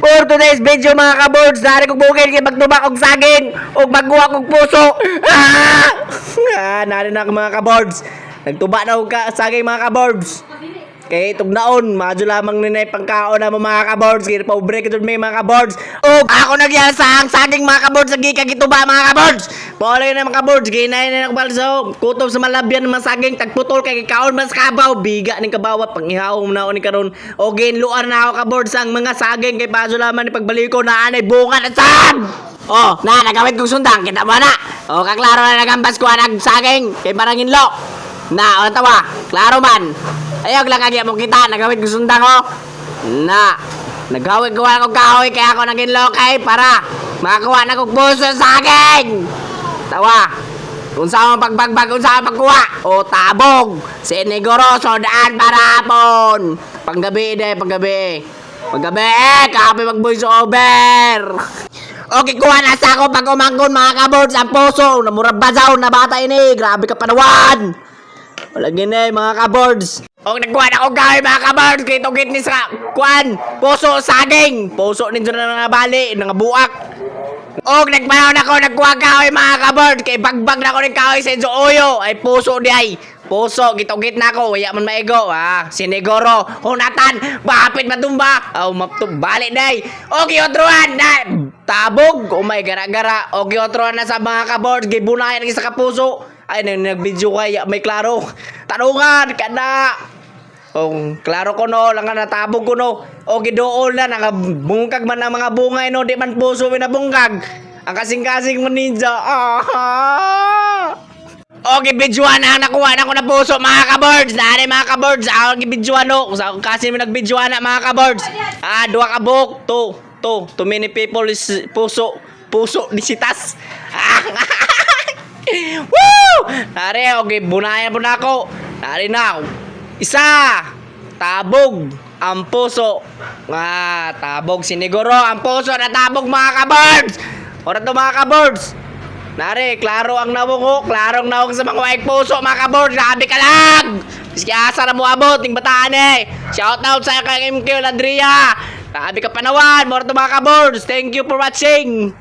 For today's video mga kabords, nari kong bukid kay magtubak og saging o magguha kong puso. Nari na ako mga kabords. Nagtuba na og saging mga kabords. Kay tugnaon, madyo lamang ninay pangkaon na mga kabords. Kaya pobre ka doon may mga kabords. O ako nagyan sa saging mga kabords. Lagi kagituba mga kabords. Pwede na mga kabords. Ginay na nakapalso. Kutob sa malabyan ng mga saging. Tagputol kay kaon mas kabaw. Biga ng kabawat. Pangihaw mo na ni karon. O ginluar na ako kabords ang mga saging. Kay paso lamang ni pagbaliko na anay bunga na saan. Oh, na nagawit kong sundang. Kita mo na. O kaklaro na nagambas ko ang saging. Kay parang inlo. Na, o tawa. Klaro man. Ayog lang agya mo kita, nagawid ko sundang ko. Na, nagawid ko ako kahoy kaya ako naging lokay para makakuha na kong puso sa akin. Tawa, kung saan mo pagbagbag, kung saan pagkuha. O tabog, sinigoroso daan para hapon. Panggabi panggabi. Panggabi, kape mag-voice over. Okay, kuha na sa ako pag umanggon mga kabords ang puso. Namurabazaw na bata ini, grabe ka panawan. Wala ginay mga kabords. O nagkuha na akong gawin mga kabords. Kaya itong kitnis ka. Kuhan. Puso saging. Puso ninyo na nga bali. Nga buak. O nagpahaw na ako. Nagkuha gawin mga kabords. Kaya bagbag na ako ng kawin sa Uyo. Ay puso di ay. Puso. Gitong-git na ako. Waya man maigo. Sinigoro. Hunatan. Bakapit matumba. Bali di ay. O kiyotruan. Tabog. O may gara-gara. O kiyotruan na sa mga kabords. Gibunayan ng isa kapuso. Ay, nag-video kaya may klaro. Tanungan ka na. O, klaro ko no, lang nga natabog ko no. O, gidool na, nakabungkag man ang mga bungay no, di man puso pinabungkag. Ang kasing-kasing mo ninja. O, gibidyoan na, nakuha na ko na puso, mga kabords. Nari mga kabords, ako gibidyoan no. Kung kasi mo nagbidyoan na, mga kabords. Dua kabuk, too many people is puso, disitas. Woo! Nari, okay, bunayan po na ako. Nari na, isa, tabog, ang puso. Tabog, siniguro, ang puso na tabog mga kabords. Ora to mga kabords. Nari, klaro ang nawong ko, klarong nawong sa mga waik puso mga kabords. Grabe ka lang. Iski asa na mo abot, ting bataan eh. Shout out sa kay MQ Landria. Grabe ka panawan, more to mga kabords. Thank you for watching.